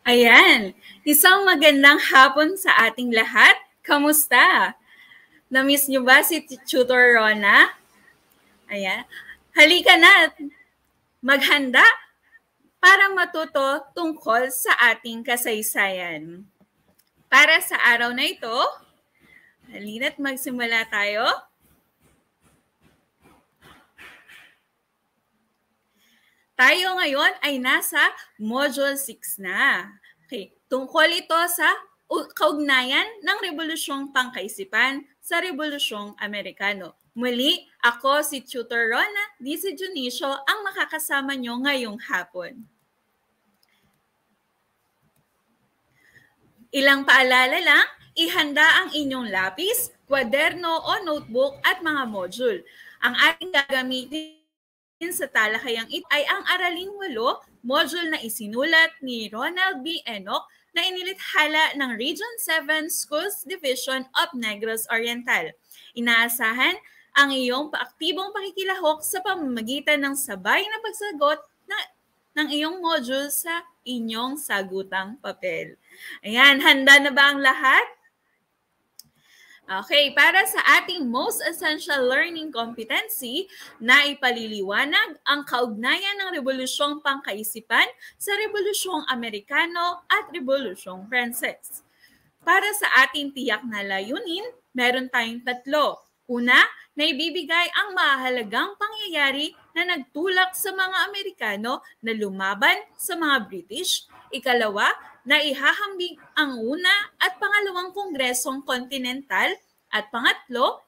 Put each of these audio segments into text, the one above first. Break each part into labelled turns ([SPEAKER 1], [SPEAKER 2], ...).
[SPEAKER 1] Ayan, isang magandang hapon sa ating lahat. Kamusta? Na-miss niyo ba si Tutor Rona? Ayan, halika na, maghanda para matuto tungkol sa ating kasaysayan. Para sa araw na ito, halina't magsimula tayo. Tayo ngayon ay nasa Module 6 na. Okay. Tungkol ito sa kaugnayan ng Rebolusyong Pangkaisipan sa Rebolusyong Amerikano. Muli, ako si Tutor Rona Dice Junicio ang makakasama nyo ngayong hapon. Ilang paalala lang, ihanda ang inyong lapis, kwaderno o notebook at mga module. Ang ating gagamitin sa talakayang ito ay ang Araling 8, module na isinulat ni Ronald B. Enoch na inilithala ng Region 7 Schools Division of Negros Oriental. Inaasahan ang iyong paaktibong pakikilahok sa pamamagitan ng sabay na pagsagot ng iyong module sa inyong sagutang papel. Ayan, handa na ba ang lahat? Okay, para sa ating most essential learning competency na ipaliliwanag ang kaugnayan ng Rebolusyong Pangkaisipan sa Rebolusyong Amerikano at Rebolusyong Pranses. Para sa ating tiyak na layunin, meron tayong 3. Una, na ibibigay ang mahalagang pangyayari na nagtulak sa mga Amerikano na lumaban sa mga British. Ikalawa, na ihahambing ang una at pangalawang kongresong kontinental. At pangatlo,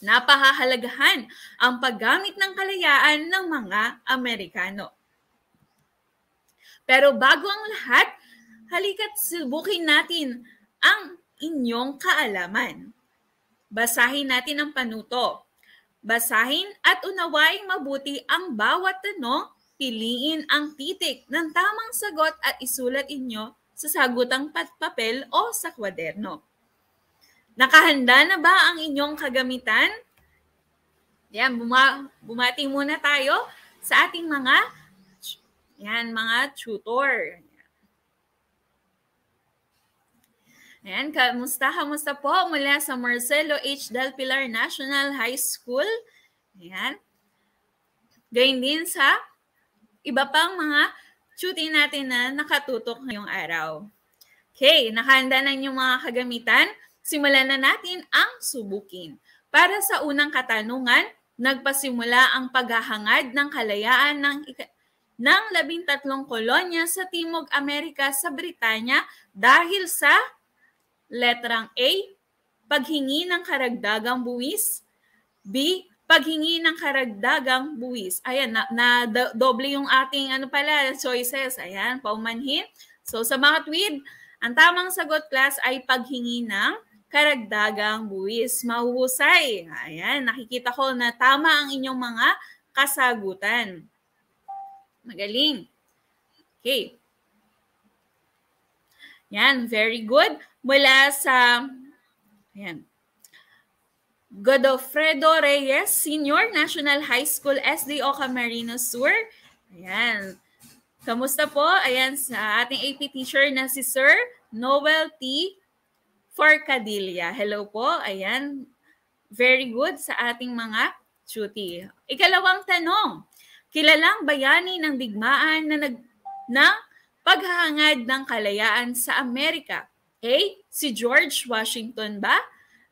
[SPEAKER 1] na pahahalagahan ang paggamit ng kalayaan ng mga Amerikano. Pero bago ang lahat, halika't subukin natin ang inyong kaalaman. Basahin natin ang panuto. Basahin at unawaing mabuti ang bawat tanong, piliin ang titik ng tamang sagot at isulat inyo sa sagutang papel o sa kwaderno. Nakahanda na ba ang inyong kagamitan? Yan, bumati muna tayo sa ating mga tutor. Ayan, kamusta po mula sa Marcelo H. Del Pilar National High School. Ayan. Gayun din sa iba pang mga tutor natin na nakatutok ngayong araw. Okay, nakahanda na yung mga kagamitan. Simulan na natin ang subukin. Para sa unang katanungan, nagpasimula ang paghahangad ng kalayaan ng 13 kolonya sa Timog Amerika sa Britanya dahil sa letrang A, paghingi ng karagdagang buwis. B, paghingi ng karagdagang buwis. Ayan, na doble yung ating choices. Ayan, paumanhin. So sa mga tweed, ang tamang sagot class ay paghingi ng karagdagang buwis. Mahuhusay. Ayan, nakikita ko na tama ang inyong mga kasagutan. Magaling. Okay. Yan, very good. Mula sa Godofredo Reyes Senior National High School, SDO Camarines Sur. Ayan. Kamusta po? Ayan, sa ating AP teacher na si Sir Noel T. Forcadilla. Hello po. Ayan. Very good sa ating mga tuti. Ikalawang tanong. Kilalang bayani ng digmaan na paghahangad ng kalayaan sa Amerika. A, si George Washington ba?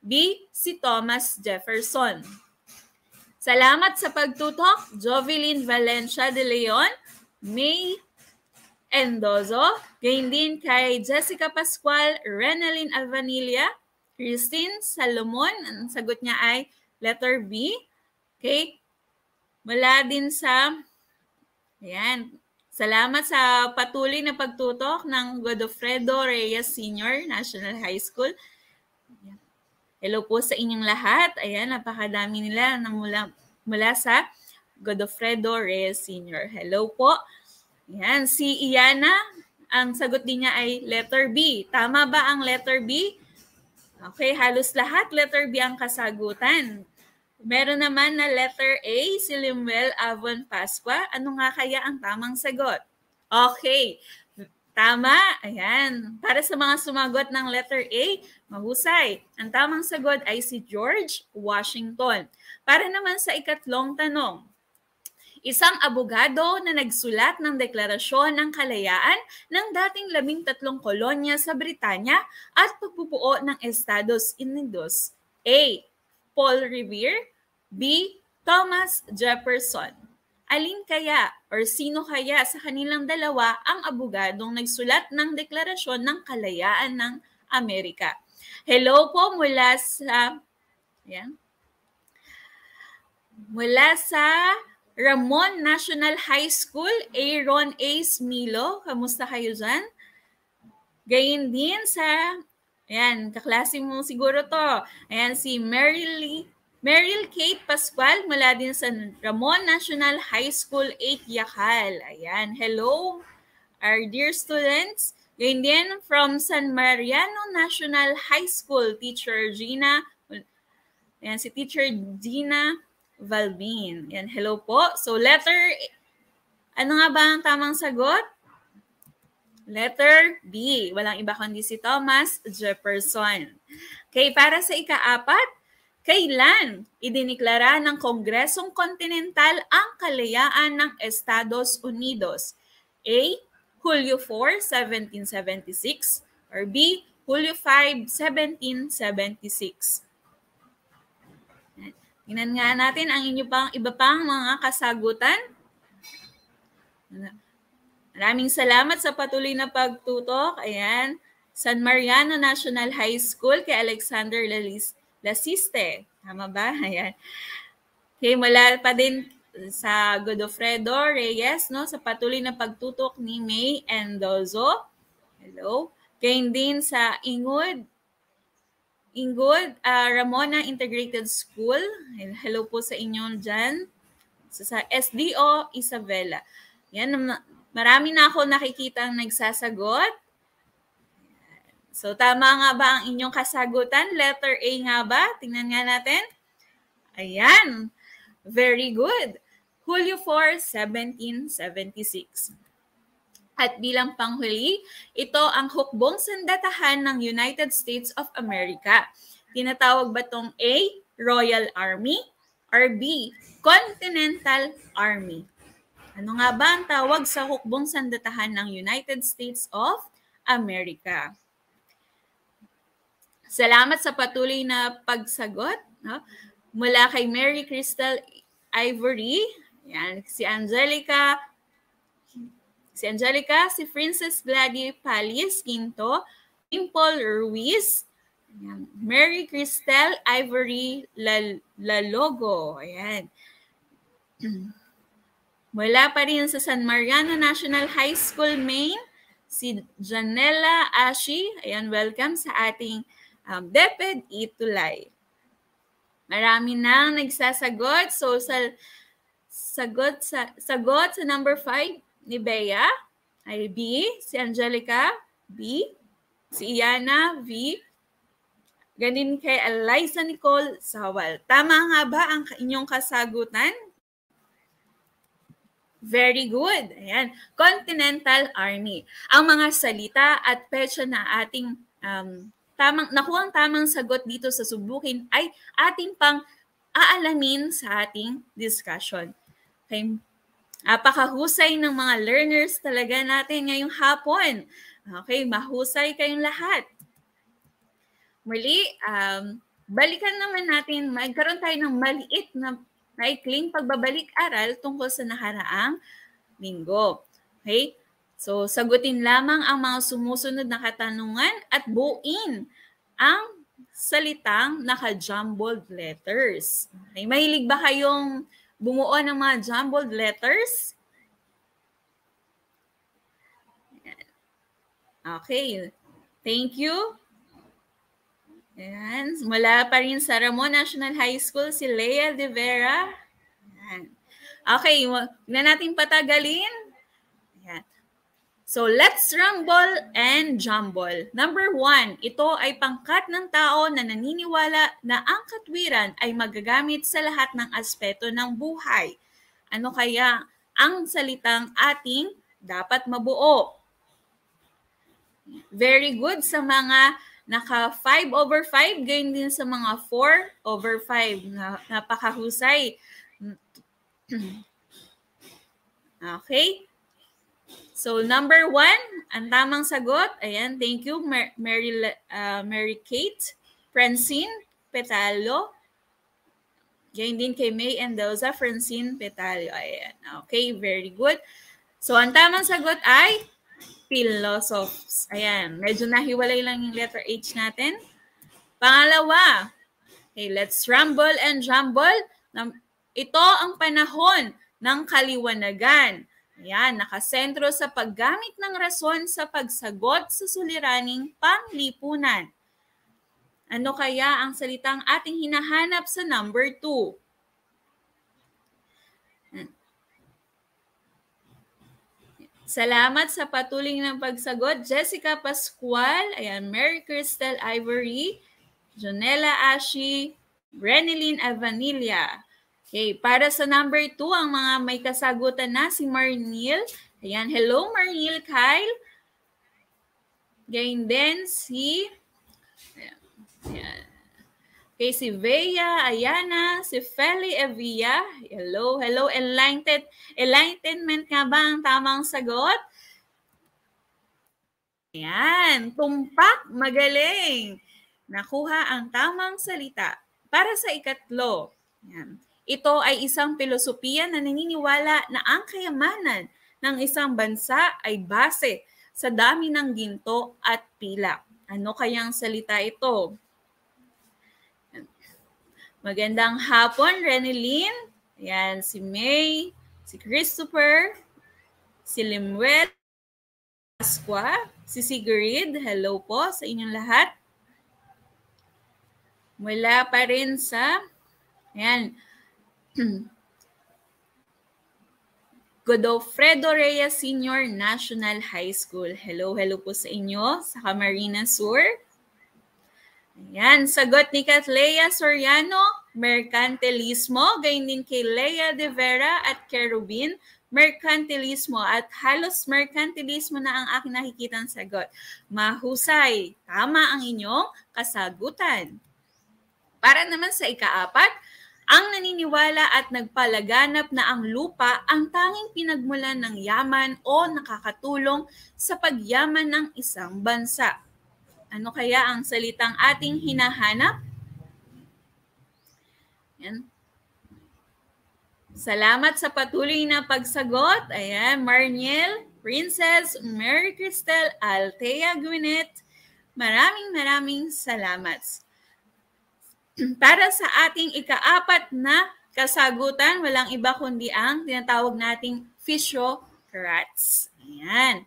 [SPEAKER 1] B, si Thomas Jefferson. Salamat sa pagtutok, Jovelyn Valencia de Leon, May Endozo, gayon din kay Jessica Pascual, Renalyn Alvanilla, Christine Salomon, ang sagot niya ay letter B. Okay? Mula din sa, salamat sa patuloy na pagtutok ng Godofredo Reyes Senior National High School. Hello po sa inyong lahat. Ayan, napakadami nila mula sa Godofredo Reyes Senior. Hello po. Ayan, si Iana, ang sagot din niya ay letter B. Tama ba ang letter B? Okay, halos lahat letter B ang kasagutan. Meron naman na letter A, si Limuel Avon Pascua. Ano nga kaya ang tamang sagot? Okay. Tama. Ayan. Para sa mga sumagot ng letter A, mahusay. Ang tamang sagot ay si George Washington. Para naman sa ikatlong tanong, isang abogado na nagsulat ng Deklarasyon ng Kalayaan ng dating 13 kolonya sa Britanya at pagbubuo ng Estados Unidos. A. Paul Revere. B. Thomas Jefferson. Alin kaya or sino kaya sa kanilang dalawa ang abogadong nagsulat ng Deklarasyon ng Kalayaan ng Amerika? Hello po mula sa Ramon National High School, Aaron A. Smilo. Kamusta kayo dyan? Gayon din sa, kaklase mo siguro to. Ayan, si Meryl Kate Pascual mula din sa Ramon National High School, 8 Yakal. Ayan, hello, our dear students. Gayon din from San Mariano National High School, Teacher Gina. Ayan, si Teacher Gina Valvin. Yan, hello po. So, ano nga ba ang tamang sagot? Letter B. Walang iba kundi si Thomas Jefferson. Okay, para sa ika-4, kailan idiniklara ng Kongresong Kontinental ang kalayaan ng Estados Unidos? A. Hulyo 4, 1776 or B. Hulyo 5, 1776. Tingnan nga natin ang iba pang mga kasagutan. Maraming salamat sa patuloy na pagtutok. Ayan, San Mariano National High School kay Alexander Lasiste. Tama ba? Ayan. Okay, mula pa din sa Godofredo Reyes, no, sa patuloy na pagtutok ni May Endozo. Hello. Kaya din sa Ingud Ramona Integrated School. Hello po sa inyo dyan. Sa SDO Isabela. Yan, marami na ako nakikita ang nagsasagot. So, tama nga ba ang inyong kasagutan? Letter A nga ba? Tingnan nga natin. Ayan. Very good. Hulyo 4, 1776. At bilang panghuli, ito ang hukbong sandatahan ng United States of America. Tinatawag ba itong A, Royal Army, or B, Continental Army? Ano nga ba ang tawag sa hukbong sandatahan ng United States of America? Salamat sa patuloy na pagsagot. No? Mula kay Mary Crystal Ivory, yan, si Angelica, si Princess Gladys Palis Quinto, Dimple Ruiz, ayan, Mary Crystal Ivory Lalogo. Ayan. Mula pa rin sa San Mariano National High School, Maine, si Janela Ashi. Ayan, welcome sa ating DepEd Itulay. Marami nang nagsasagot. So, sagot sa number 5 ni Bea ay B. Si Angelica, B. Si Iana, V. Ganin kay Eliza Nicole Sawal. Tama nga ba ang inyong kasagutan? Very good. Ayan. Continental Army. Ang mga salita at petsa na ating nakuhang tamang sagot dito sa subukin ay ating pang aalamin sa ating discussion. Okay. Napakahusay ng mga learners talaga natin ngayong hapon. Okay, mahusay kayong lahat. Muli, balikan naman natin, magkaroon tayo ng maliit na maikling pagbabalik-aral tungkol sa nakaraang linggo. Okay? So, sagutin lamang ang mga sumusunod na katanungan at buuin ang salitang naka-jumbled letters. Okay? Mahilig ba kayong bumuo ng mga jumbled letters? Okay. Thank you. Ayan. Mula pa rin sa Ramon National High School, si Lea De Vera. Ayan. Okay. Huwag na natin patagalin. Ayan. So, let's rumble and jumble. Number 1, ito ay pangkat ng tao na naniniwala na ang katwiran ay magagamit sa lahat ng aspeto ng buhay. Ano kaya ang salitang ating dapat mabuo? Very good sa mga naka 5/5, gayon din sa mga 4/5. Napakahusay. Okay? So, number 1, ang tamang sagot. Ayan, thank you, Mary Kate, Francine Petalo. Gayon din kay May Endoza, Francine Petalo. Ayan, okay, very good. So, ang tamang sagot ay philosophers. Ayan, medyo nahiwalay lang yung letter H natin. Pangalawa, okay, let's rumble and jumble. Ito ang panahon ng kaliwanagan. Ayan, nakasentro sa paggamit ng rason sa pagsagot sa suliraning panglipunan. Ano kaya ang salitang ating hinahanap sa number 2? Salamat sa patuloy ng pagsagot. Jessica Pascual, ayan, Mary Cristel Ivory, Jonella Ashi, Renelyn Avanilla. Okay, para sa number 2, ang mga may kasagutan na, si Marnil. Ayan, hello Marnil Kyle. Gayon din si okay, si Vea Ayana, si Feli Evia. Hello, hello. Enlightenment nga ba ang tamang sagot? Ayan, tumpak, magaling. Nakuha ang tamang salita. Para sa ikatlo, ayan, ito ay isang filosofiya na naniniwala na ang kayamanan ng isang bansa ay base sa dami ng ginto at pilak. Ano kayang salita ito? Magandang hapon, Renelyn. Ayan, si May, si Christopher, si Limuel, Pasqua, si Sigrid. Hello po sa inyong lahat. Mula pa rin sa, ayan, Godofredo Reyes Senior National High School. Hello, hello po sa inyo sa Camarines Sur. Ayan, sagot ni Katlea Soriano, merkantilismo. Gayon din kay Lea De Vera at Kerubin, merkantilismo. At halos merkantilismo na ang aking nakikitang sagot. Mahusay, tama ang inyong kasagutan. Para naman sa ika-4, ang naniniwala at nagpalaganap na ang lupa ang tanging pinagmulan ng yaman o nakakatulong sa pagyaman ng isang bansa. Ano kaya ang salitang ating hinahanap? Yan. Salamat sa patuloy na pagsagot. Ayan, Marniel, Princess, Mary Cristel, Althea Gwyneth. Maraming salamat. Para sa ating ika-4 na kasagutan, walang iba kundi ang tinatawag nating physiocrats. Ayan.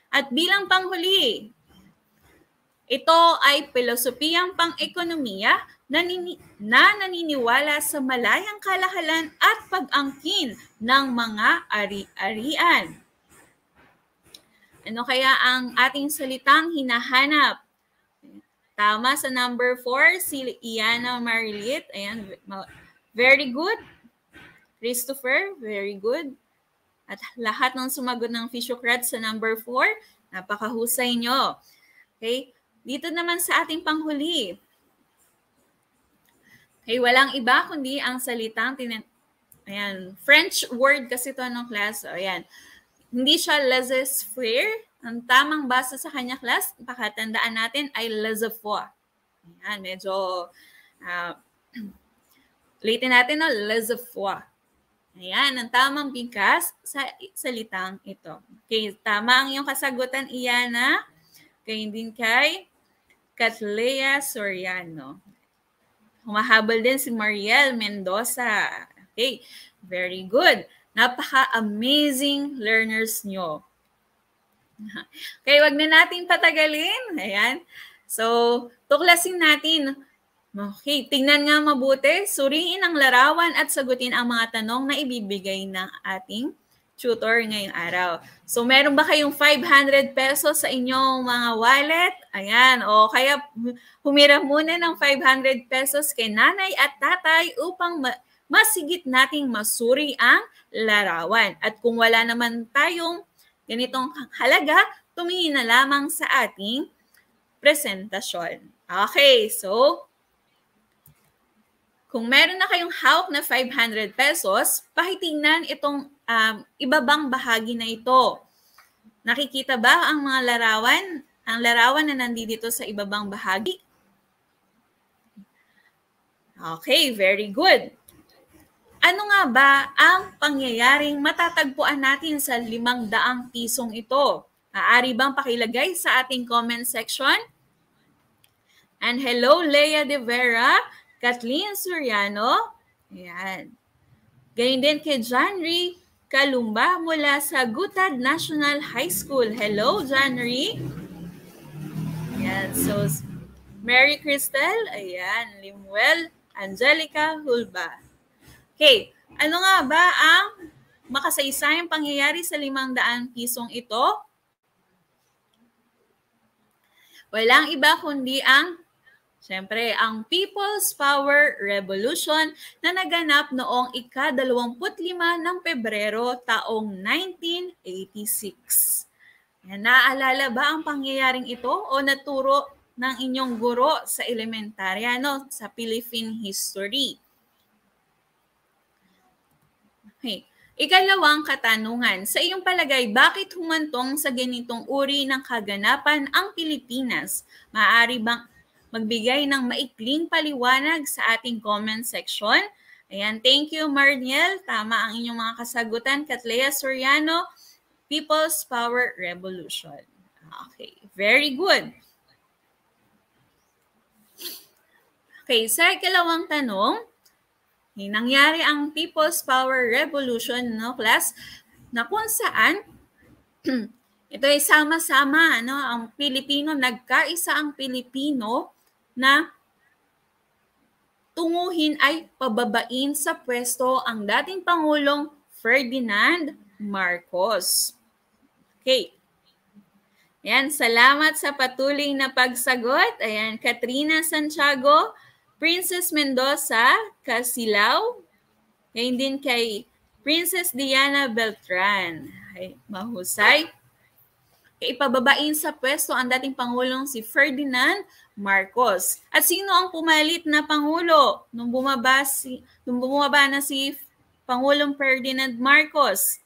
[SPEAKER 1] At bilang panghuli, ito ay filosofiyang pang-ekonomiya na naniniwala sa malayang kalakalan at pag-angkin ng mga ari-arian. Ano kaya ang ating salitang hinahanap? Tama sa number 4, si Iana Marilit. Ayan, very good. Christopher, very good. At lahat ng sumagot ng physiocrats sa number 4, napakahusay nyo. Okay? Dito naman sa ating panghuli. Okay, walang iba kundi ang salitang ayan, French word kasi ito ng class. Ayan. Hindi siya laissez-faire. Ang tamang basa sa kanya class, pakatandaan natin ay laissez-faire. Ayan, medyo ulitin natin, no? Laissez-faire. Ayan, ang tamang bigkas sa salitang ito. Okay, tama ang iyong kasagutan, Iana. Kaya din kay Katlea Soriano. Humahabol din si Mariel Mendoza. Okay, very good. Napaka-amazing learners nyo. Okay, wag na natin patagalin. Ayan. So, tuklasin natin. Okay, tingnan nga mabuti. Suriin ang larawan at sagutin ang mga tanong na ibibigay ng ating tutor ngayong araw. So, meron ba kayong 500 pesos sa inyong mga wallet? Ayan. O kaya humiram muna ng 500 pesos kay nanay at tatay upang masigit nating masuri ang larawan. At kung wala naman tayong ganitong halaga, tumingin na lamang sa ating presentasyon. Okay, so kung meron na kayong hawak na 500 pesos, pakitingnan itong ibabang bahagi na ito. Nakikita ba ang mga larawan? Ang larawan na nandito sa ibabang bahagi? Okay, very good. Ano nga ba ang pangyayaring matatagpuan natin sa 500 pisong ito? Maaari bang pakilagay sa ating comment section? And hello, Leia De Vera, Kathleen Suriano. Ayan. Ganyan din kay Janry Kalumba mula sa Gutad National High School. Hello, Janry. Ayan. So, Mary Cristel. Ayan. Limuel. Angelica Hulba. Okay. Ano nga ba ang makasaysayang pangyayari sa 500 pisong ito? Walang iba kundi Siyempre, ang People's Power Revolution na naganap noong ika-25 ng Pebrero taong 1986. Yan, naaalala ba ang pangyayaring ito o naturo ng inyong guro sa elementarya, sa Philippine history? Okay. Ikalawang katanungan, sa iyong palagay, bakit humantong sa ganitong uri ng kaganapan ang Pilipinas? Maaari bang magbigay ng maikling paliwanag sa ating comment section? Ayan, thank you, Marniel. Tama ang inyong mga kasagutan. Katlea Soriano, People's Power Revolution. Okay, very good. Okay, sa ikalawang tanong, nangyari ang People's Power Revolution, class, na kung saan ito ay sama-sama, ang Pilipino, nagkaisa ang Pilipino na tunguhin ay pababain sa pwesto ang dating Pangulong Ferdinand Marcos. Okay. Ayan, salamat sa patuloy na pagsagot. Ayan, Katrina Santiago, Princess Mendoza, Casilao. Ngayon din kay Princess Diana Beltran. Ay, mahusay. Ipababain sa pwesto ang dating Pangulong si Ferdinand Marcos. At sino ang pumalit na Pangulo nung bumaba na si Pangulong Ferdinand Marcos?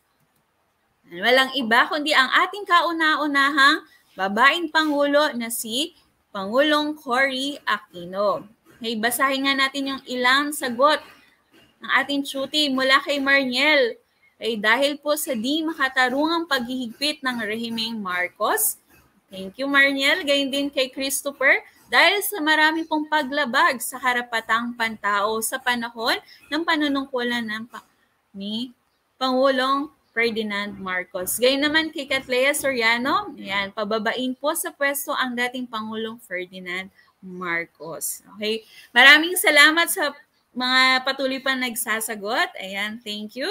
[SPEAKER 1] Walang iba kundi ang ating kauna-unahang babaeng Pangulo na si Pangulong Cory Aquino. Okay, basahin nga natin yung ilang sagot ng ating tuti mula kay Marniel. Ay dahil po sa di makatarungang paghihigpit ng rehimeng Marcos. Thank you, Marniel. Gayon din kay Christopher. Dahil sa marami pong paglabag sa karapatang pantao sa panahon ng panunungkulan ni Pangulong Ferdinand Marcos. Gayon naman kay Katlea Soriano. Ayan, pababain po sa pwesto ang dating Pangulong Ferdinand Marcos. Okay? Maraming salamat sa mga patuloy pa nagsasagot. Ayan, thank you.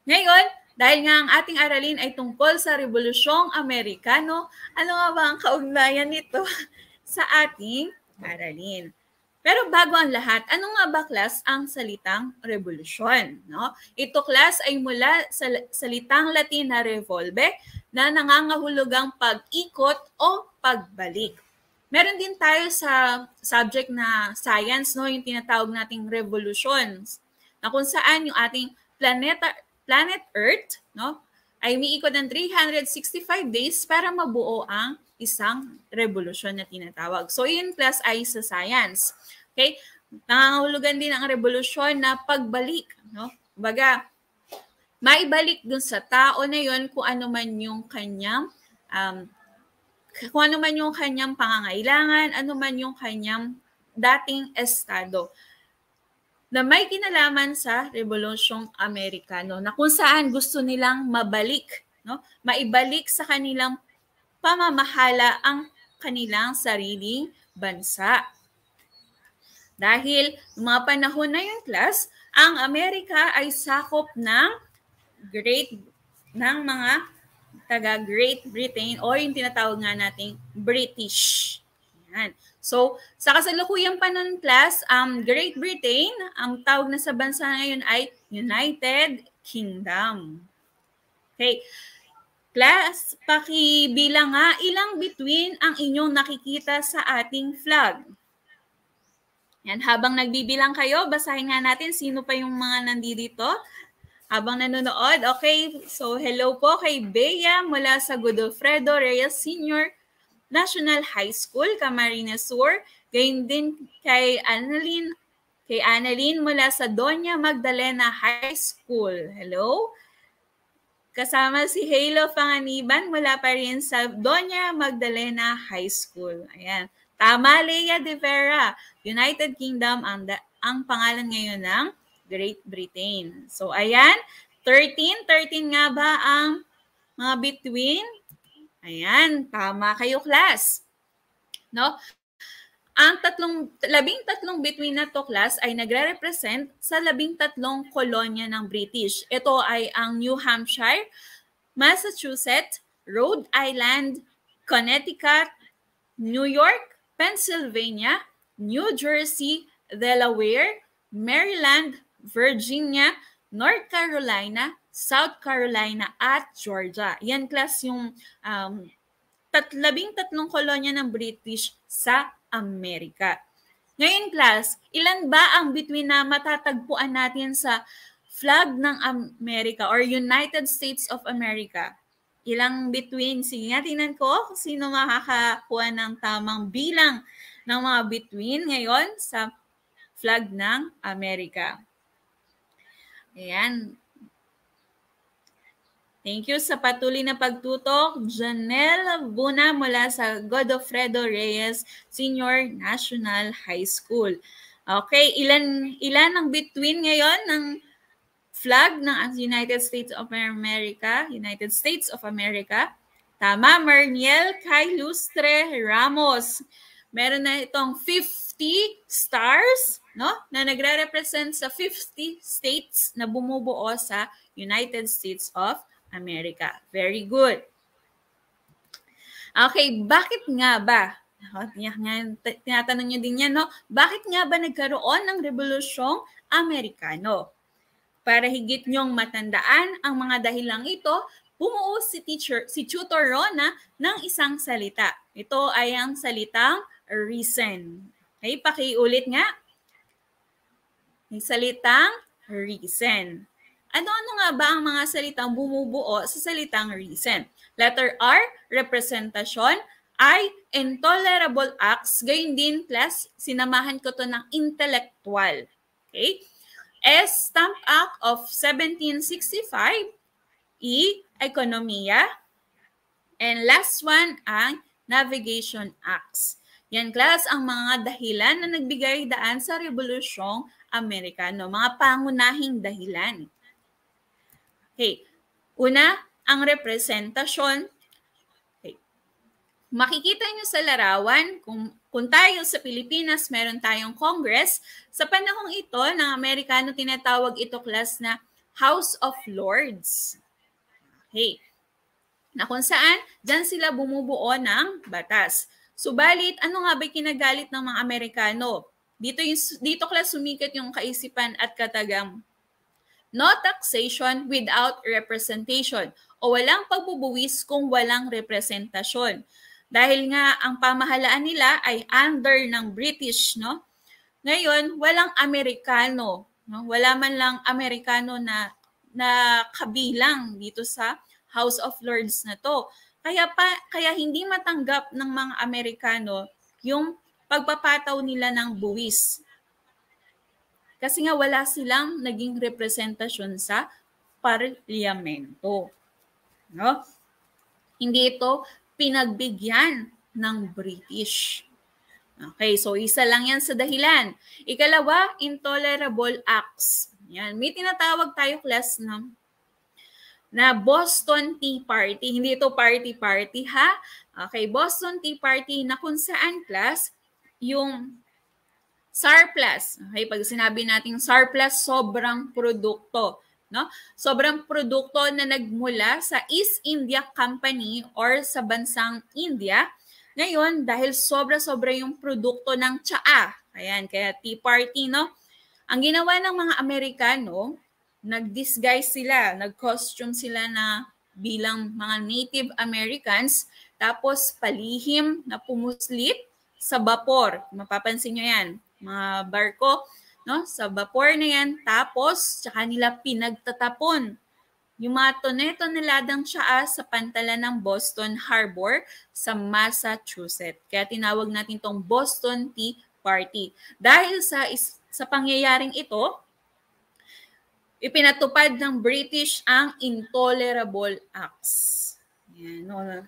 [SPEAKER 1] Ngayon, dahil nga ang ating aralin ay tungkol sa Rebolusyong Amerikano, ano nga ba ang kaugnayan nito sa ating aralin? Pero bago ang lahat, ano nga ba, class, ang salitang revolusyon? Ito, class, ay mula sa salitang Latin na revolve na nangangahulugang pag-ikot o pagbalik. Meron din tayo sa subject na science, yung tinatawag nating revolutions, na kung saan yung ating planet Earth, ay umiikot ng 365 days para mabuo ang isang revolusyon na tinatawag. So, yun, class, ay sa science. Okay? Nangangahulugan din ang revolusyon na pagbalik. Baga, maibalik dun sa tao na yun kung ano man yung kanyang pangangailangan, ano man yung kanyang dating estado na may kinalaman sa Rebolusyong Amerikano na kung saan gusto nilang maibalik sa kanilang pamamahala ang kanilang sariling bansa. Dahil mga panahon na yun, class, ang Amerika ay sakop ng mga taga-Great Britain o yung tinatawag nga nating British. Yan. So, sa kasalukuyang panahon, class, Great Britain, ang tawag na sa bansa ngayon ay United Kingdom. Okay. Class, pakibilang nga ilang bituin ang inyong nakikita sa ating flag. Yan, habang nagbibilang kayo, basahin nga natin sino pa yung mga nandito habang nanonood. Okay, so hello po kay Bea mula sa Godofredo Reyes Senior National High School, Camarines Sur. Gayon din kay Annalyn mula sa Doña Magdalena High School. Hello. Kasama si Halo Panganiban mula pa rin sa Doña Magdalena High School. Ayan. Tama, Leia de Vera. United Kingdom ang pangalan ngayon ng Great Britain. So, ayan. 13 nga ba ang mga between? Ayan. Tama kayo, class. No? Ang 13 between na to, class, ay nagre-represent sa 13 kolonya ng British. Ito ay ang New Hampshire, Massachusetts, Rhode Island, Connecticut, New York, Pennsylvania, New Jersey, Delaware, Maryland, Virginia, North Carolina, South Carolina, at Georgia. Yan, class, yung 13 kolonya ng British sa Amerika. Ngayon, class, ilan ba ang between na matatagpuan natin sa flag ng Amerika or United States of America? Ilang between? Sige nga, tingnan ko kung sino makakakuha ng tamang bilang ng mga between ngayon sa flag ng Amerika. Ayan. Thank you sa patuloy na pagtutok. Janelle Buna mula sa Godofredo Reyes Senior National High School. Okay, ilan ang between ngayon ng flag ng United States of America? United States of America. Tama, Marniel Kay Lustre Ramos. Meron na itong 50 stars, no? Na nagre-represent sa 50 states na bumubuo sa United States of America. Very good. Okay, bakit nga ba? Tinatanong nyo din yan, no? Bakit nga ba nagkaroon ng Rebolusyong Amerikano? Para higit nyong matandaan ang mga dahilang ito, bumuo si Tutor Rona ng isang salita. Ito ay ang salitang reason. Okay, pakiulit nga. Yung salitang reason. Ano-ano nga ba ang mga salitang bumubuo sa salitang reason? Letter R, representasyon. I, intolerable acts. Gayun din, class, sinamahan ko to ng intellectual. Okay? S, Stamp Act of 1765. E, ekonomiya. And last one, ang Navigation Acts. Yan, class, ang mga dahilan na nagbigay daan sa Rebolusyong Amerikano. Mga pangunahing dahilan. Okay. Una, ang representasyon. Okay. Makikita nyo sa larawan, kung tayo sa Pilipinas, meron tayong Congress. Sa panahong ito, ng Amerikano, tinatawag ito, class, na House of Lords. Okay. Na kung saan, dyan sila bumubuo ng batas. Subalit, ano nga ba kinagalit ng mga Amerikano? Dito class, sumikat yung kaisipan at katagang no taxation without representation o walang pagbubuwis kung walang representasyon. Dahil nga ang pamahalaan nila ay under ng British, no? Ngayon, walang Amerikano, no? Wala man lang Amerikano na kabilang dito sa House of Lords na to. Kaya hindi matanggap ng mga Amerikano yung pagpapataw nila ng buwis. Kasi nga wala silang naging representasyon sa parlamento. No? Hindi ito pinagbigyan ng British. Okay, so isa lang yan sa dahilan. Ikalawa, intolerable acts. Yan, may tinatawag tayo, class, na Boston Tea Party. Hindi ito party-party, ha? Okay, Boston Tea Party na kung saan, class, yung surplus. Okay, pag sinabi natin surplus, sobrang produkto, no? Sobrang produkto na nagmula sa East India Company or sa bansang India. Ngayon, dahil sobra-sobra yung produkto ng tsaa, ayan, kaya Tea Party, no? Ang ginawa ng mga Amerikano, nag-disguise sila, nag-costume sila na bilang mga Native Americans, tapos palihim na pumuslit sa vapor. Mapapansin nyo yan, mga barko, no? Sa vapor na yan, tapos tsaka nila pinagtatapon yung mga tone-toneladang tsaa sa pantalan ng Boston Harbor sa Massachusetts. Kaya tinawag natin itong Boston Tea Party. Dahil sa pangyayaring ito, ipinatupad ng British ang Intolerable Acts. Yan, no?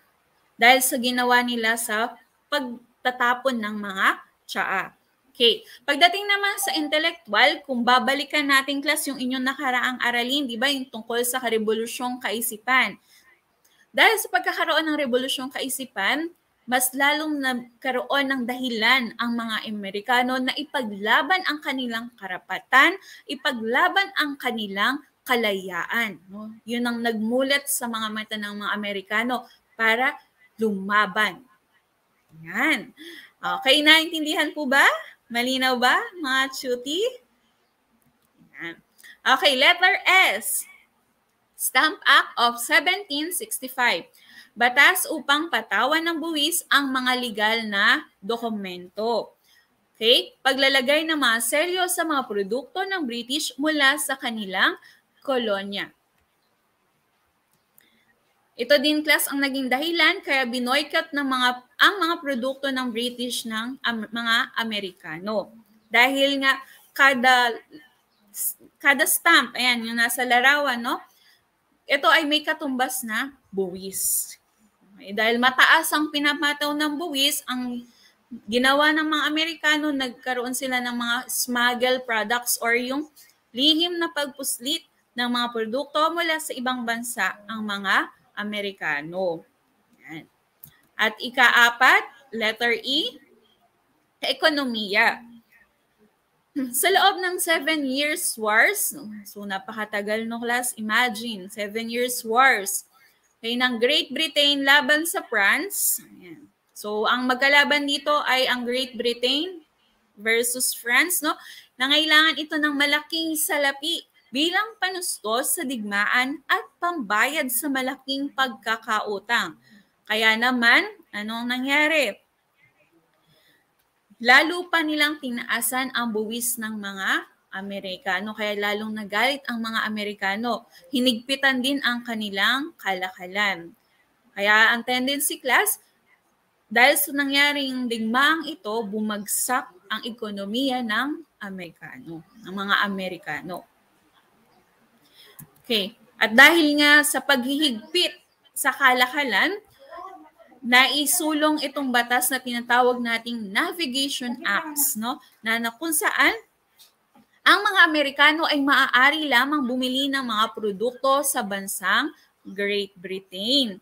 [SPEAKER 1] Dahil sa ginawa nila sa pagtatapon ng mga tsaa. Okay. Pagdating naman sa intellectual, kung babalikan natin class yung inyong nakaraang aralin, di ba, yung tungkol sa revolusyong kaisipan. Dahil sa pagkakaroon ng revolusyong kaisipan, mas lalong nagkaroon ng dahilan ang mga Amerikano na ipaglaban ang kanilang karapatan, ipaglaban ang kanilang kalayaan. No? Yun ang nagmulat sa mga mata ng mga Amerikano para lumaban. Yan. Okay, naintindihan po ba? Malinaw ba, mga cutie? Yan. Okay, letter S. Stamp Act of 1765. Batas upang patawan ng buwis ang mga legal na dokumento. Okay? Paglalagay ng mga selyo sa mga produkto ng British mula sa kanilang kolonya. Ito din class ang naging dahilan kaya binoycott ng ang mga produkto ng British ng mga Amerikano. Dahil nga kada stamp, ayan, yung nasa larawan, no? Ito ay may katumbas na buwis. Okay, dahil mataas ang pinapataw ng buwis, ang ginawa ng mga Amerikano, nagkaroon sila ng mga smuggle products or yung lihim na pagpuslit ng mga produkto mula sa ibang bansa ang mga Amerikano. Yan. At ika-4, letter E, ekonomiya. Sa loob ng 7 years wars, so napakatagal no class, imagine, 7 years wars, okay, ng Great Britain laban sa France. Ayan. So ang magkalaban dito ay ang Great Britain versus France, no? Nangailangan ito ng malaking salapi bilang panustos sa digmaan at pambayad sa malaking pagkakautang. Kaya naman, anong nangyari? Lalo pa nilang tinaasan ang buwis ng mga Amerikano, kaya lalong nagalit ang mga Amerikano. Hinigpitan din ang kanilang kalakalan. Kaya ang tendency class, dahil sa nangyaring digmaang ito, bumagsak ang ekonomiya ng Amerikano, ng mga Amerikano. Okay. At dahil nga sa paghihigpit sa kalakalan, naisulong itong batas na tinatawag nating Navigation Acts, no? Na kung saan ang mga Amerikano ay maaari lamang bumili ng mga produkto sa bansang Great Britain.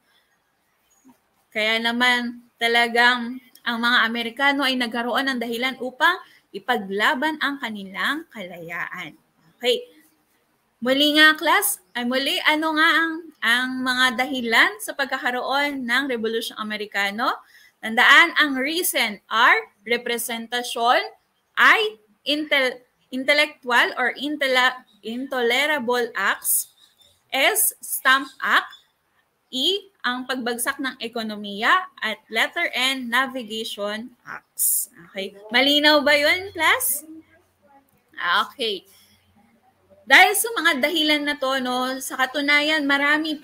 [SPEAKER 1] Kaya naman talagang ang mga Amerikano ay nagkaroon ng dahilan upang ipaglaban ang kanilang kalayaan. Okay. Muli nga class, ano nga ang mga dahilan sa pagkakaroon ng Revolusyong Amerikano? Tandaan, ang reason are representasyon, I, intellectual or intolerable acts, S, Stamp Act, E, ang pagbagsak ng ekonomiya, at letter N, navigation acts. Okay, malinaw ba yun, class? Okay. Dahil sa mga dahilan na to, no, sa katunayan, marami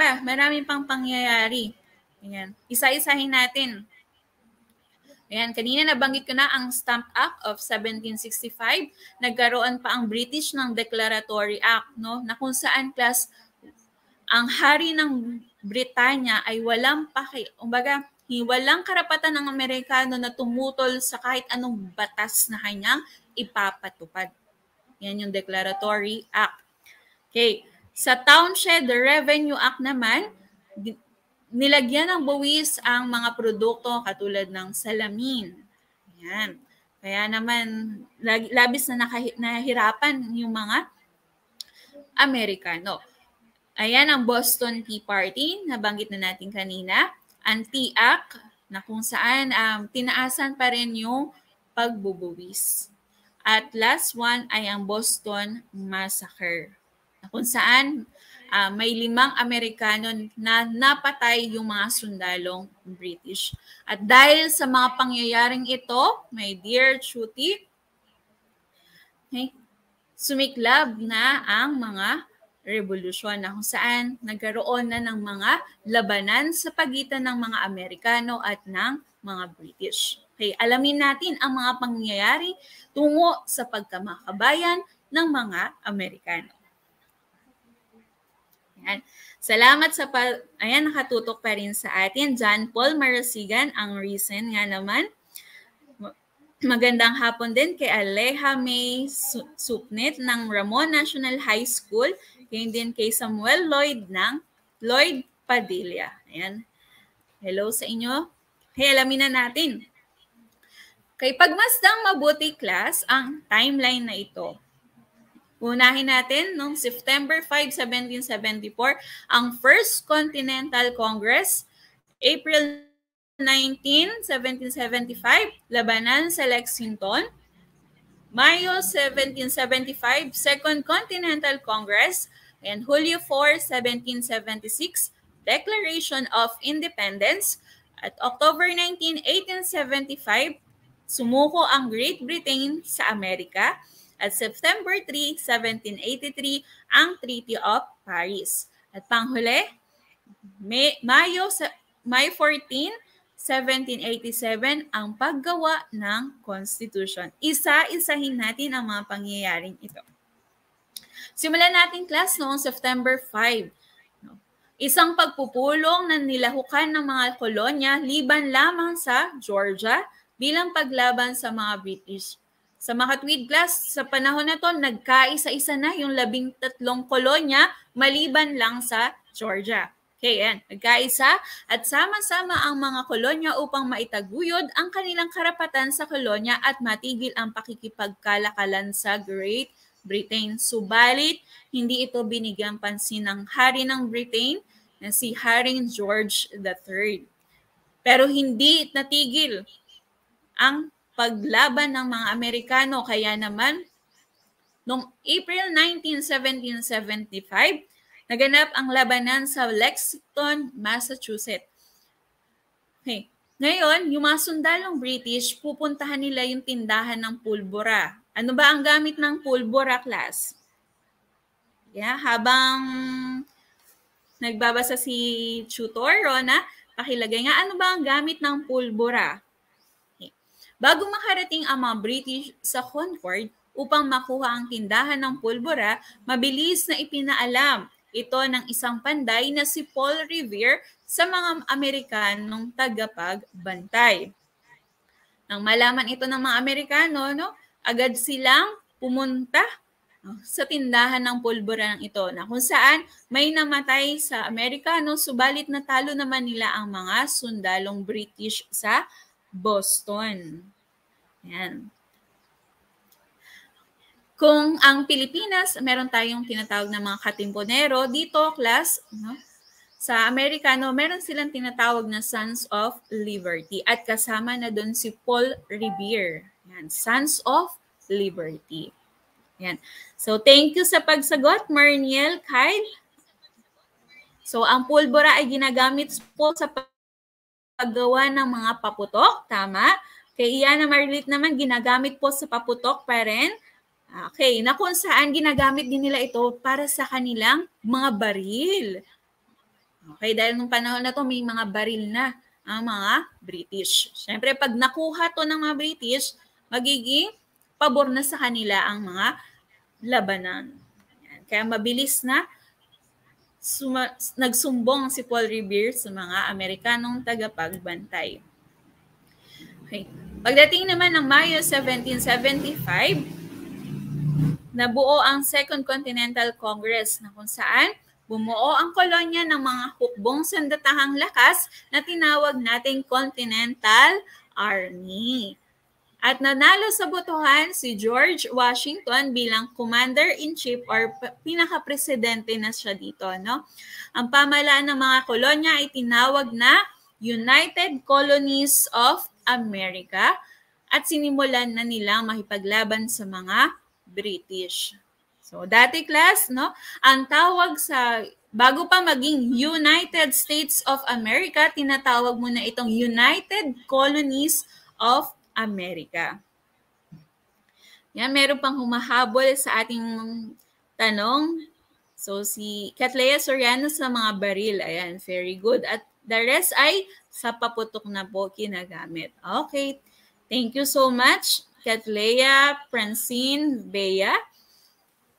[SPEAKER 1] pang pangyayari. Ayan. Isa-isahin natin. Ayan, kanina nabanggit ko na ang Stamp Act of 1765. Nagkaroon pa ang British ng Declaratory Act, no, na kung saan class ang hari ng Britanya ay walang karapatan ng Amerikano na tumutol sa kahit anong batas na kanyang ipapatupad. Yan yung Declaratory Act. Okay. Sa Townshend Revenue Act naman, nilagyan ng buwis ang mga produkto katulad ng salamin. Yan. Kaya naman, labis na nahihirapan yung mga Amerikano. Ayan ang Boston Tea Party, nabanggit na natin kanina. Ang Tea Act, na kung saan tinaasan pa rin yung pagbubuwis. At last one ay ang Boston Massacre, na kung saan may 5 Amerikano na napatay yung mga sundalong British. At dahil sa mga pangyayaring ito, my dear Chuti, sumiklab na ang mga revolusyon na kung saan nagkaroon na ng mga labanan sa pagitan ng mga Amerikano at ng mga British. Okay, alamin natin ang mga pangyayari tungo sa pagkamakabayan ng mga Amerikano. Ayan. Salamat sa ayan, nakatutok pa rin sa atin. John Paul Marasigan, ang reason nga naman. Magandang hapon din kay Aleja May Supnit ng Ramon National High School. Ngayon din kay Samuel Lloyd ng Lloyd Padilla. Ayan. Hello sa inyo. Hey, alamin na natin. Kay pagmasdang mabuti class ang timeline na ito. Unahin natin, noong September 5, 1774, ang First Continental Congress, April 19, 1775, labanan sa Lexington, Mayo 1775, Second Continental Congress, and Hulyo 4, 1776, Declaration of Independence, at October 19, 1875, sumuko ang Great Britain sa Amerika, at September 3, 1783, ang Treaty of Paris. At panghuli, May 14, 1787, ang paggawa ng Constitution. Isa-isahin natin ang mga pangyayaring ito. Simulan natin class noong September 5. Isang pagpupulong na nilahukan ng mga kolonya liban lamang sa Georgia bilang paglaban sa mga British. Sa makatwid class, sa panahon na to, nagkaisa-isa na yung 13 kolonya maliban lang sa Georgia. Okay, yan. Nagkaisa at sama-sama ang mga kolonya upang maitaguyod ang kanilang karapatan sa kolonya at matigil ang pakikipagkalakalan sa Great Britain. Subalit, hindi ito binigyang pansin ng hari ng Britain na si Haring George III. Pero hindi natigil ang paglaban ng mga Amerikano. Kaya naman, noong April 19, 1775, naganap ang labanan sa Lexington, Massachusetts. Okay. Ngayon, yung mga sundalong British, pupuntahan nila yung tindahan ng pulbura. Ano ba ang gamit ng pulbura, class? Yeah, habang nagbabasa si tutor, Rona, pakilagay nga, ano ba ang gamit ng pulbura? Okay. Bago makarating ang mga British sa Concord upang makuha ang tindahan ng pulbura, mabilis na ipinaalam ito ng isang panday na si Paul Revere sa mga Amerikanong tagapagbantay. Nang malaman ito ng mga Amerikano, agad silang pumunta sa tindahan ng pulbura ng ito na kung saan may namatay sa Amerikano, subalit natalo naman nila ang mga sundalong British sa Boston. Yan. Kung ang Pilipinas, meron tayong tinatawag na mga katimponero. Dito, class, sa Amerikano, meron silang tinatawag na Sons of Liberty. At kasama na doon si Paul Revere. Yan, Sons of Liberty. Yan. So, thank you sa pagsagot, Marniel, Kyle. So, ang pulbura ay ginagamit po sa paggawa ng mga paputok. Tama. Kay Iana Marlit naman, ginagamit po sa paputok pa rin. Okay, na kung saan ginagamit din nila ito para sa kanilang mga baril. Okay, dahil nung panahon na to may mga baril na ang mga British. Siyempre, pag nakuha to ng mga British, magiging pabor na sa kanila ang mga labanan. Kaya mabilis na nagsumbong si Paul Revere sa mga Amerikanong tagapagbantay. Okay. Pagdating naman ng Mayo 1775, nabuo ang Second Continental Congress na kung saan bumuo ang kolonya ng mga hukbong sandatahang lakas na tinawag nating Continental Army. At nanalo sa botohan si George Washington bilang Commander-in-Chief or pinaka-presidente na siya dito. Ang pamahalaan ng mga kolonya ay tinawag na United Colonies of America at sinimulan na nilang makipaglaban sa mga British. So, dati class, ang tawag sa Bago pa maging United States of America, tinatawag mo na itong United Colonies of America. Yan, meron pang humahabol sa ating tanong. So, si Catlea Soriano sa mga baril. Ayan, very good. At the rest ay sa paputok na po kinagamit. Okay. Thank you so much, Catlea, Francine, Bea,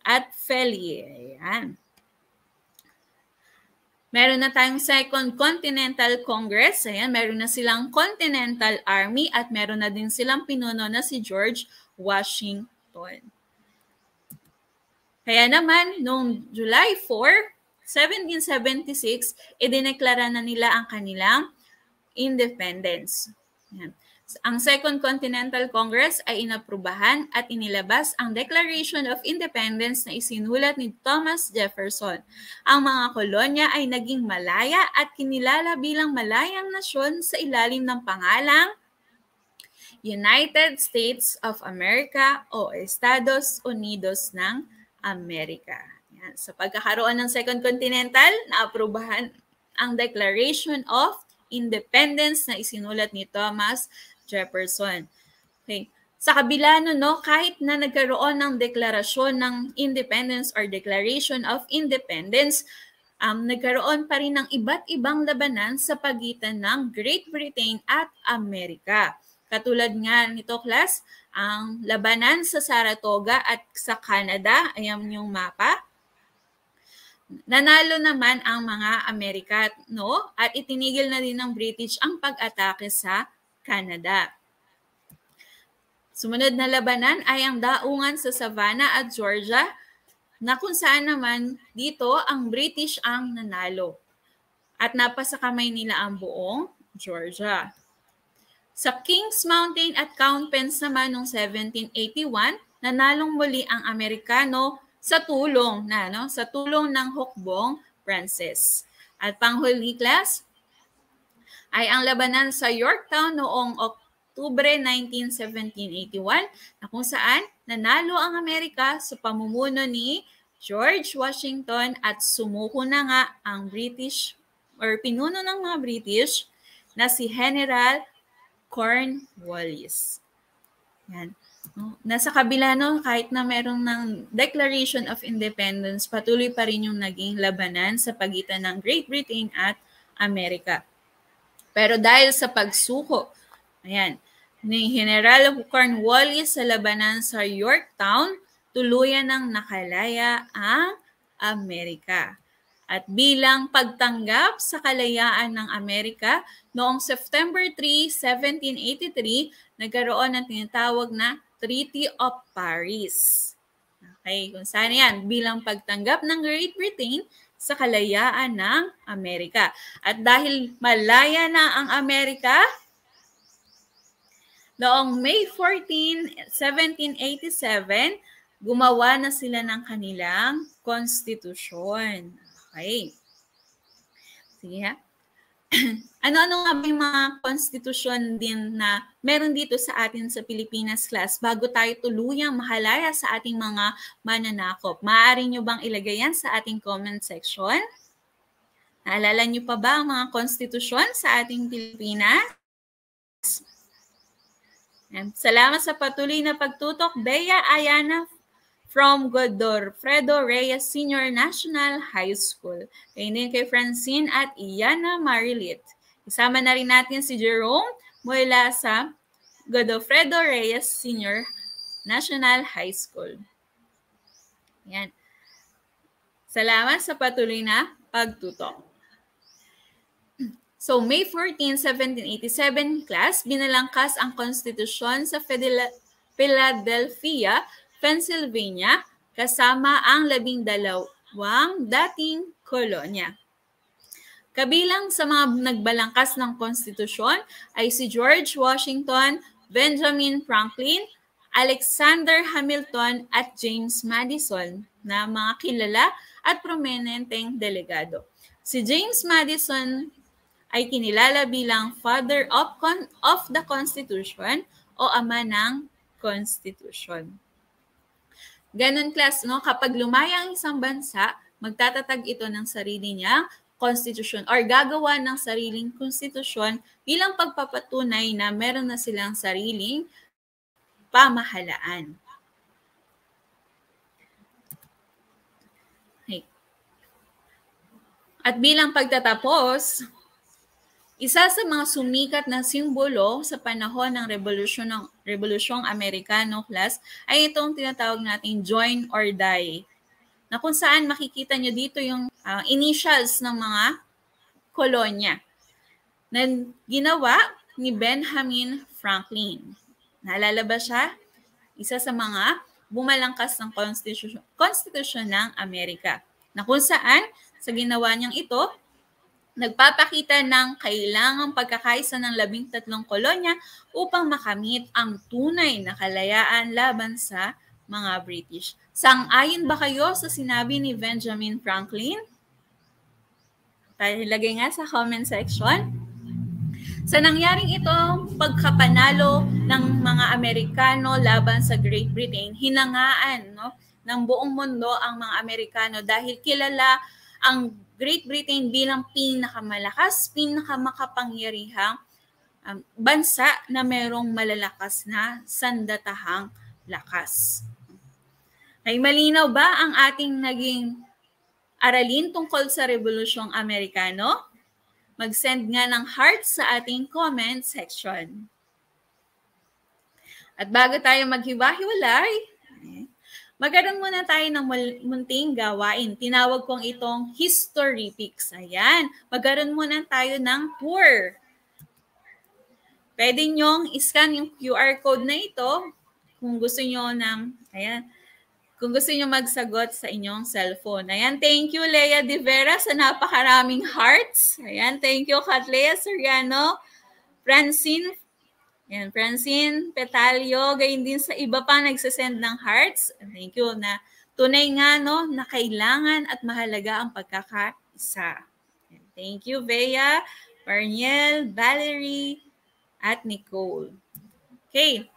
[SPEAKER 1] at Feli. Ayan. Meron na tayong Second Continental Congress. Ayan, meron na silang Continental Army at meron na din silang pinuno na si George Washington. Kaya naman, noong July 4, 1776, idineklara na nila ang kanilang independence. Ayan. Ang Second Continental Congress ay inaprubahan at inilabas ang Declaration of Independence na isinulat ni Thomas Jefferson. Ang mga kolonya ay naging malaya at kinilala bilang malayang nasyon sa ilalim ng pangalang United States of America o Estados Unidos ng Amerika. Yan. Sa pagkakaroon ng Second Continental, naaprubahan ang Declaration of Independence na isinulat ni Thomas Jefferson. Okay. Sa kabila no, kahit na nagkaroon ng deklarasyon ng independence or Declaration of Independence, nagkaroon pa rin ng iba't ibang labanan sa pagitan ng Great Britain at Amerika. Katulad nga nito, class, ang labanan sa Saratoga at sa Canada, ayan yung mapa. Nanalo naman ang mga Amerikano at itinigil na din ng British ang pag-atake sa Canada. Sumunod na labanan ay ang daungan sa Savannah at Georgia, na kung saan naman dito ang British ang nanalo at napasa kamay nila ang buong Georgia. Sa Kings Mountain at Count Pence naman noong 1781, nanalong muli ang Amerikano sa tulong ng hukbong Pranses. At panghuli, class, ay ang labanan sa Yorktown noong Oktubre 19, 1781 na kung saan nanalo ang Amerika sa pamumuno ni George Washington at sumuko na nga ang British or pinuno ng mga British na si General Cornwallis. Yan. Nasa kabila kahit na merong ng Declaration of Independence, patuloy pa rin yung naging labanan sa pagitan ng Great Britain at Amerika. Pero dahil sa pagsuko, ayan, ni General Cornwallis sa labanan sa Yorktown, tuluyan ng nakalaya ang Amerika. At bilang pagtanggap sa kalayaan ng Amerika, noong September 3, 1783, nagkaroon ng tinatawag na Treaty of Paris. Okay, kung saan yan, bilang pagtanggap ng Great Britain sa kalayaan ng Amerika. At dahil malaya na ang Amerika, noong May 14, 1787, gumawa na sila ng kanilang konstitusyon. Okay. Sige ha. Ano-ano nga ba yung mga konstitusyon din na meron dito sa atin sa Pilipinas, class, bago tayo tuluyang mahalaya sa ating mga mananakop? Maaari nyo bang ilagay yan sa ating comment section? Naalala nyo pa ba ang mga konstitusyon sa ating Pilipinas? Salamat sa patuloy na pagtutok, Bea Ayana from Godofredo Reyes Senior National High School. Kaya din kay Francine at Iyana Marilit. Isama na rin natin si Jerome mula sa Godofredo Reyes Senior National High School. Yan. Salamat sa patuloy na pagtutok. So, May 14, 1787, class, binalangkas ang konstitusyon sa Philadelphia, Pennsylvania, kasama ang 12 dating kolonya. Kabilang sa mga nagbalangkas ng konstitusyon ay si George Washington, Benjamin Franklin, Alexander Hamilton at James Madison na mga kilala at prominenteng delegado. Si James Madison ay kinilala bilang Father of the Constitution o Ama ng Constitution. Ganon, class, no? Kapag lumaya ang isang bansa, magtatatag ito ng sarili niyang konstitusyon or gagawa ng sariling konstitusyon bilang pagpapatunay na meron na silang sariling pamahalaan. Okay. At bilang pagtatapos, isa sa mga sumikat na simbolo sa panahon ng Rebolusyong Amerikano class ay itong tinatawag nating join or die, na kung saan makikita nyo dito yung initials ng mga kolonya na ginawa ni Benjamin Franklin. Naalala ba siya? Isa sa mga bumalangkas ng konstitusyon ng Amerika, na kung saan sa ginawa niyang ito, nagpapakita ng kailangang pagkakaisa ng 13 kolonya upang makamit ang tunay na kalayaan laban sa mga British. Sang-ayon ba kayo sa sinabi ni Benjamin Franklin? Ilagay nga sa comment section. Sa nangyaring ito, pagkapanalo ng mga Amerikano laban sa Great Britain, hinangaan ng buong mundo ang mga Amerikano dahil kilala ang Great Britain bilang pinakamalakas, pinakamakapangyarihang bansa na merong malalakas na sandatahang lakas. Ay malinaw ba ang ating naging aralin tungkol sa Rebolusyong Amerikano? Mag-send nga ng heart sa ating comment section. At bago tayo maghiwa-hiwalay, magkaroon muna tayo ng munting gawain. Tinawag kong itong History Picks. Ayan, magkaroon muna tayo ng tour. Pwede nyong iscan yung QR code na ito kung gusto nyo kung gusto nyo magsagot sa inyong cellphone. Ayan, thank you Lea De Vera sa napakaraming hearts. Ayan, thank you Katlea Soriano, Francine Petalio, gayon din sa iba pa nagsasend ng hearts. Thank you na tunay nga na kailangan at mahalaga ang pagkakaisa. Thank you Bea, Parniel, Valerie, at Nicole. Okay.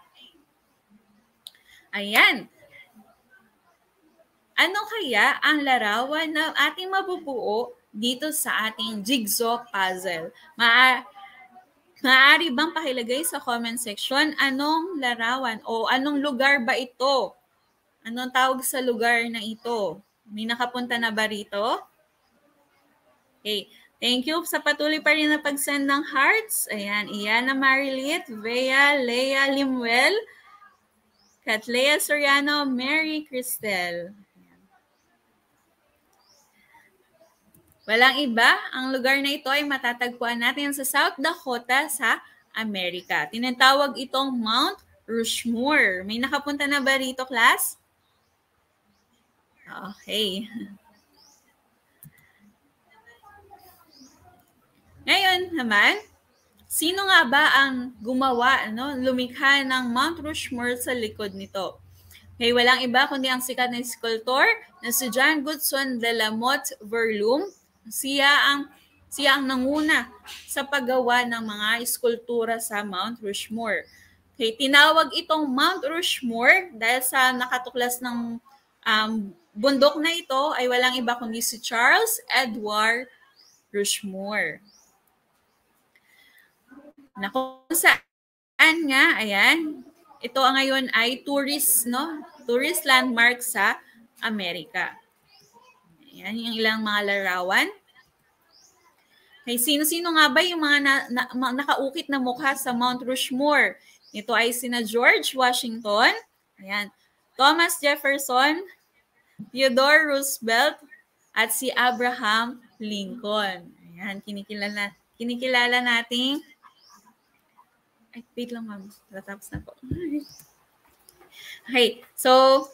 [SPEAKER 1] Ayan. Ano kaya ang larawan na ating mabubuo dito sa ating jigsaw puzzle? Maaari bang pakilagay sa comment section anong larawan o anong lugar ba ito? Anong tawag sa lugar na ito? May nakapunta na ba rito? Okay. Thank you sa patuloy pa rin na pag-send ng hearts. Ayan, Iana Marilit, Bea, Lea Limuel, Katlea Soriano, Mary Cristel. Walang iba, ang lugar na ito ay matatagpuan natin sa South Dakota sa Amerika. Tinatawag itong Mount Rushmore. May nakapunta na ba rito, class? Okay. Ngayon naman, sino nga ba ang gumawa, lumikha ng Mount Rushmore sa likod nito? Okay, walang iba kundi ang sikat na sculptor na si John Goodson de la Motte Verlume. Siya ang nanguna sa paggawa ng mga eskultura sa Mount Rushmore. Okay, tinawag itong Mount Rushmore dahil sa nakatuklas ng bundok na ito ay walang iba kundi si Charles Edward Rushmore. Na kung saan nga, ayan, ito ngayon ay tourist landmark sa Amerika. Ayan yung ilang mga larawan. Okay, sino-sino nga ba yung mga nakaukit na mukha sa Mount Rushmore? Ito ay sina George Washington, ayan, Thomas Jefferson, Theodore Roosevelt, at si Abraham Lincoln. Ayan, kinikilala nating. Ay, wait lang ma'am. Natapos na po. Okay, so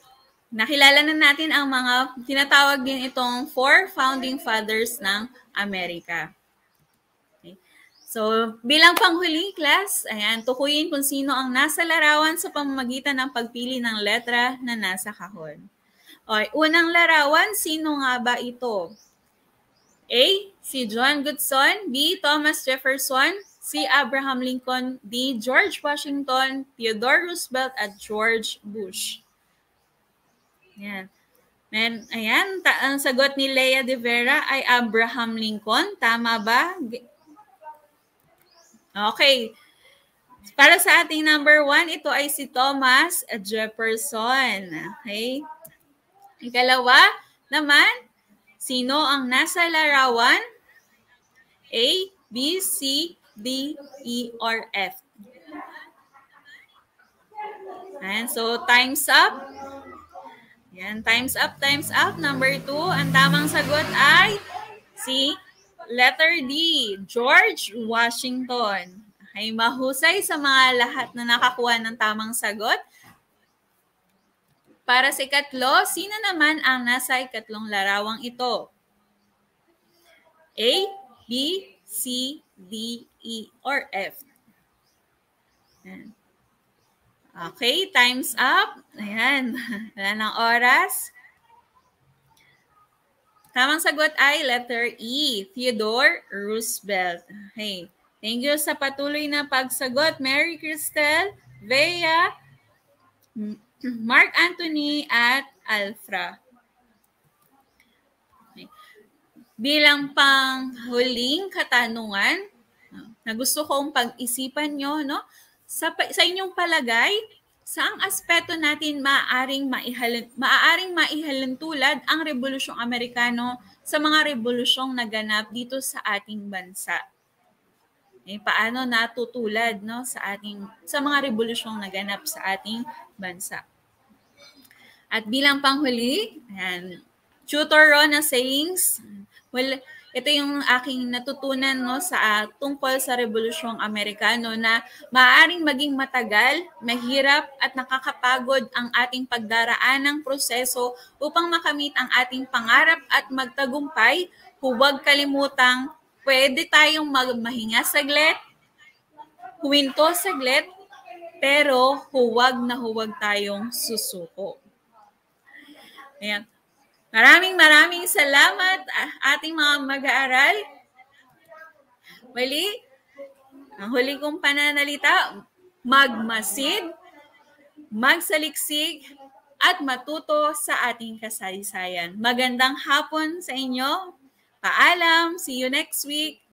[SPEAKER 1] nakilala na natin ang mga tinatawag din itong 4 founding fathers ng Amerika. Okay. So, bilang panghuli, class, ayan, tukuyin kung sino ang nasa larawan sa pamamagitan ng pagpili ng letra na nasa kahon. Okay, unang larawan, sino nga ba ito? A, si John Goodson, B, Thomas Jefferson, C, Abraham Lincoln, D, George Washington, Theodore Roosevelt, at George Bush. Yan. Ayan, ang sagot ni Lea de Vera ay Abraham Lincoln. Tama ba? Okay. Para sa ating number 1, ito ay si Thomas Jefferson. Okay. Ikalawa naman, sino ang nasa larawan? A, B, C, D, E, or F? And so, time's up. Yan, time's up, time's up. Number 2, ang tamang sagot ay si letter D, George Washington. Ay mahusay sa mga lahat na nakakuha ng tamang sagot. Para sa ikatlo, sino naman ang nasa ikatlong larawang ito? A, B, C, D, E, or F? Okay, time's up. Ayan, wala ng oras. Tamang sagot ay letter E, Theodore Roosevelt. Okay. Thank you sa patuloy na pagsagot, Mary Cristel, Vea, Mark Anthony, at Alfra. Okay. Bilang panghuling katanungan na gusto kong pag-isipan nyo, no? Sa inyong palagay, saang aspeto natin maaaring maihalintulad ang Rebolusyong Amerikano sa mga rebolusyong naganap dito sa ating bansa? Paano natutulad, no, sa mga rebolusyong naganap sa ating bansa? At bilang panghuli, Tutor Rona sayings. Well, ito yung aking natutunan, no, tungkol sa Rebolusyong Amerikano na maaaring maging matagal, mahirap at nakakapagod ang ating pagdaraan ng proseso upang makamit ang ating pangarap at magtagumpay. Huwag kalimutang pwede tayong mahinga saglit, huminto saglit, pero huwag na huwag tayong susuko. Ayan. Maraming salamat ating mga mag-aaral. Muli, ang huli kong pananalita, magmasid, magsaliksik, at matuto sa ating kasaysayan. Magandang hapon sa inyo. Paalam. See you next week.